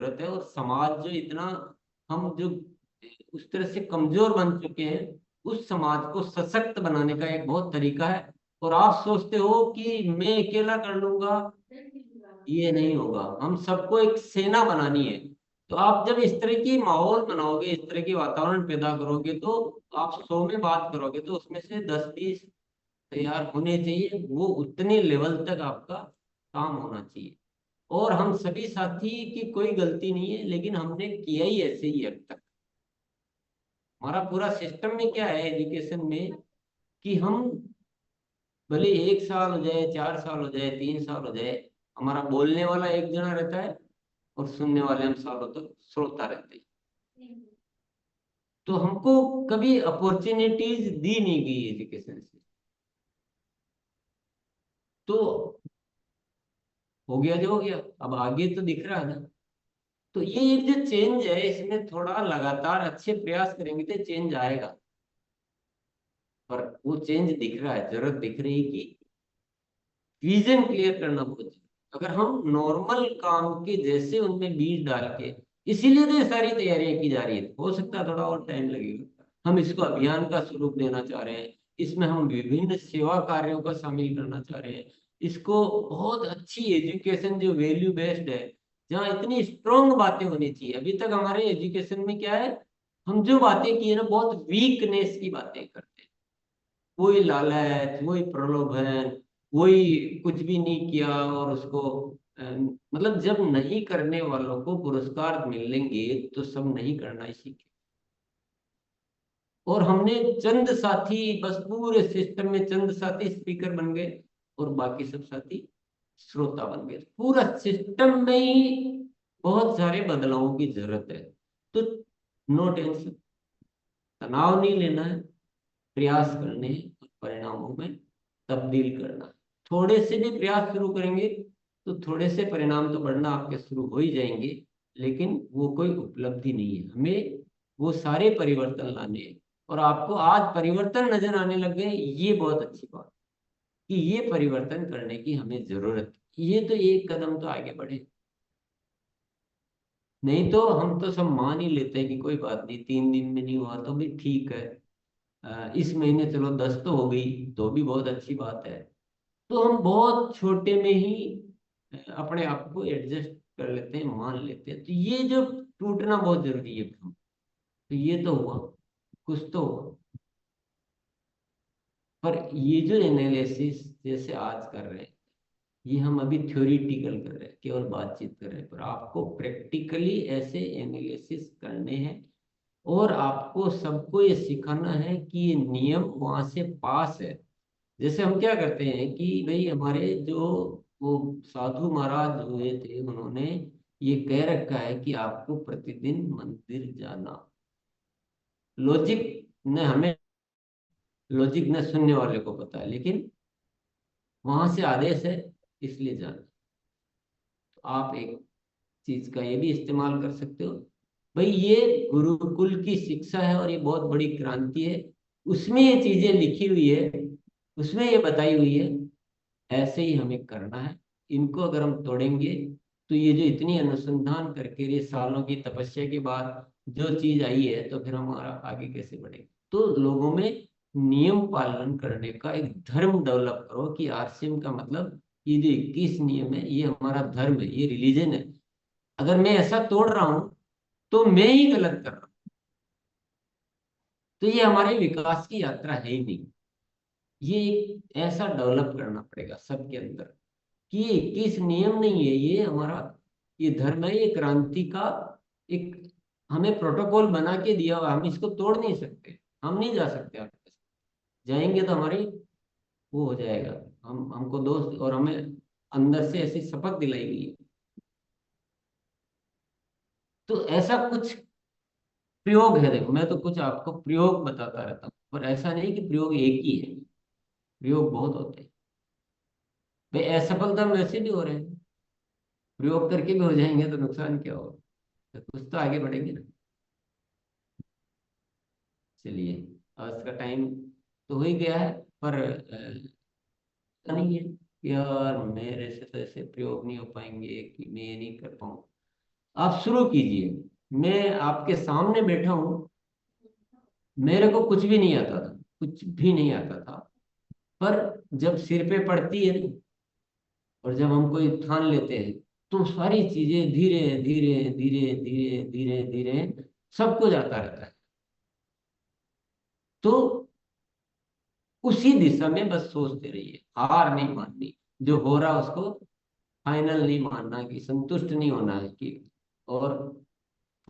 जरूरत है। और समाज जो इतना, हम जो उस तरह से कमजोर बन चुके हैं, उस समाज को सशक्त बनाने का एक बहुत तरीका है। और आप सोचते हो कि मैं अकेला कर लूंगा, ये नहीं होगा। हम सबको एक सेना बनानी है। तो आप जब इस तरह की माहौल बनाओगे, इस तरह की वातावरण पैदा करोगे, तो आप 100 में बात करोगे तो उसमें से 10-20 तैयार होने चाहिए। वो उतने लेवल तक आपका काम होना चाहिए। और हम सभी साथी की कोई गलती नहीं है, लेकिन हमने किया ही ऐसे ही अब तक। हमारा पूरा सिस्टम में क्या है एजुकेशन में, कि हम भले 1 साल हो जाए, 4 साल हो जाए, 3 साल हो जाए, हमारा बोलने वाला एक जना रहता है और सुनने वाले हम सालों तक श्रोता रहते हैं। तो हमको कभी अपॉर्चुनिटीज दी नहीं गई एजुकेशन से। तो हो गया जो हो गया, अब आगे तो दिख रहा है ना। तो ये एक जो चेंज है, इसमें थोड़ा लगातार अच्छे प्रयास करेंगे तो चेंज आएगा। पर वो चेंज दिख रहा है, जरूरत दिख रही है कि विजन क्लियर करना बहुत जरूरी है। अगर हम नॉर्मल काम के जैसे उनमें बीज डाल के, इसीलिए तो ये सारी तैयारियां की जा रही है। हो सकता है थोड़ा और टाइम लगेगा। हम इसको अभियान का स्वरूप देना चाह रहे हैं, इसमें हम विभिन्न सेवा कार्यों का शामिल करना चाह रहे हैं। इसको बहुत अच्छी एजुकेशन जो वैल्यू बेस्ड है, जहाँ इतनी स्ट्रोंग बातें होनी चाहिए। अभी तक हमारे एजुकेशन में क्या है, हम जो बातें की है ना, बहुत वीकनेस की बातें करते हैं। वही लालच, वही प्रलोभन, वही कुछ भी नहीं किया और उसको मतलब जब नहीं करने वालों को पुरस्कार मिलेंगे तो सब नहीं करना ही सीखे। और हमने चंद साथी, बस पूरे सिस्टम में चंद साथी स्पीकर बन गए और बाकी सब साथी श्रोता बन गए। पूरा सिस्टम में ही बहुत सारे बदलावों की जरूरत है। तो नो टेंशन, तनाव नहीं लेना है, प्रयास करने हैं और परिणामों में तब्दील करना है। थोड़े से भी प्रयास शुरू करेंगे तो थोड़े से परिणाम तो बढ़ना आपके शुरू हो ही जाएंगे। लेकिन वो कोई उपलब्धि नहीं है, हमें वो सारे परिवर्तन लाने हैं। और आपको आज परिवर्तन नजर आने लग गए, ये बहुत अच्छी बात कि ये परिवर्तन करने की हमें जरूरत है। ये तो एक कदम तो आगे बढ़े। नहीं तो हम तो सब मान ही लेते हैं कि कोई बात नहीं, 3 दिन में नहीं हुआ तो भी ठीक है। इस महीने चलो 10 तो हो गई तो भी बहुत अच्छी बात है। तो हम बहुत छोटे में ही अपने आप को एडजस्ट कर लेते हैं, मान लेते हैं। तो ये जो टूटना बहुत जरूरी है भ्रम। तो ये तो हुआ, कुछ तो हुआ। पर ये जो एनालिसिस जैसे आज कर रहे हैं, ये हम अभी थ्योरिटिकल कर रहे हैं, केवल बातचीत कर रहे हैं। पर आपको प्रैक्टिकली ऐसे एनालिसिस करने हैं। और आपको सबको ये सिखाना है कि ये नियम वहां से पास है। जैसे हम क्या करते हैं कि भाई, हमारे जो वो साधु महाराज हुए थे, उन्होंने ये कह रखा है कि आपको प्रतिदिन मंदिर जाना। लॉजिक ने हमें, लॉजिक ने सुनने वाले को पता है, लेकिन वहां से आदेश है, इसलिए जाना। तो आप एक चीज का ये भी इस्तेमाल कर सकते हो। भाई, ये गुरुकुल की शिक्षा है और ये बहुत बड़ी क्रांति है। उसमें ये चीजें लिखी हुई है, उसमें ये बताई हुई है, ऐसे ही हमें करना है। इनको अगर हम तोड़ेंगे तो ये जो इतनी अनुसंधान करके ये सालों की तपस्या के बाद जो चीज आई है, तो फिर हमारा आगे कैसे बढ़ेगा। तो लोगों में नियम पालन करने का एक धर्म डेवलप करो कि आरसीएम का मतलब, ये जो 21 नियम है, ये हमारा धर्म है, ये रिलीजन है। अगर मैं ऐसा तोड़ रहा हूं तो मैं ही गलत कर रहा हूं। तो ये हमारे विकास की यात्रा है ही नहीं। ये एक ऐसा डेवलप करना पड़ेगा सबके अंदर कि ये 21 नियम नहीं है, ये हमारा, ये धर्म है, ये क्रांति का एक हमें प्रोटोकॉल बना के दिया हुआ है। हम इसको तोड़ नहीं सकते, हम नहीं जा सकते आगे। जाएंगे तो हमारी वो हो जाएगा, हम हमको दोस्त, और हमें अंदर से ऐसी शपथ दिलाई गई है। तो ऐसा कुछ प्रयोग है। देखो, मैं तो कुछ आपको प्रयोग बताता रहता हूँ, पर ऐसा नहीं कि प्रयोग एक ही है। प्रयोग बहुत होते हैं। भाई, असफलता में वैसे भी हो रहे हैं, प्रयोग करके भी हो जाएंगे तो नुकसान क्या होगा। तो कुछ तो आगे बढ़ेंगे ना। चलिए, आज का टाइम तो हो ही गया है। पर नहीं है कि यार मेरे से तो ऐसे प्रयोग नहीं हो पाएंगे, कि मैं ये नहीं कर पाऊँ। आप शुरू कीजिए। मैं आपके सामने बैठा हूं, मेरे को कुछ भी नहीं आता था, कुछ भी नहीं आता था। पर जब सिर पे पड़ती है ना, और जब हम कोई ठान लेते हैं, तो सारी चीजें धीरे धीरे धीरे धीरे धीरे धीरे सब कुछ आता रहता है। तो उसी दिशा में बस सोचते रहिए, हार नहीं माननी। जो हो रहा उसको फाइनल नहीं मानना, कि संतुष्ट नहीं होना है कि, और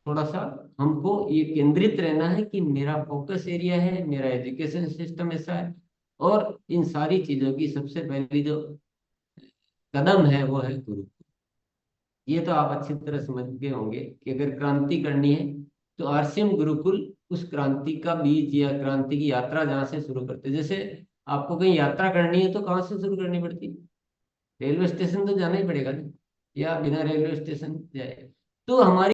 थोड़ा सा हमको ये केंद्रित रहना है कि मेरा फोकस एरिया है, मेरा एजुकेशन सिस्टम ऐसा है। और इन सारी चीजों की सबसे पहली जो कदम है वो है गुरु। ये तो आप अच्छी तरह समझ गए होंगे कि अगर क्रांति करनी है तो आरसीएम गुरुकुल उस क्रांति का बीज या क्रांति की यात्रा जहाँ से शुरू करते हैं। जैसे आपको कहीं यात्रा करनी है तो कहाँ से शुरू करनी पड़ती है? रेलवे स्टेशन तो जाना ही पड़ेगा ना, या बिना रेलवे स्टेशन जाए? तो हमारी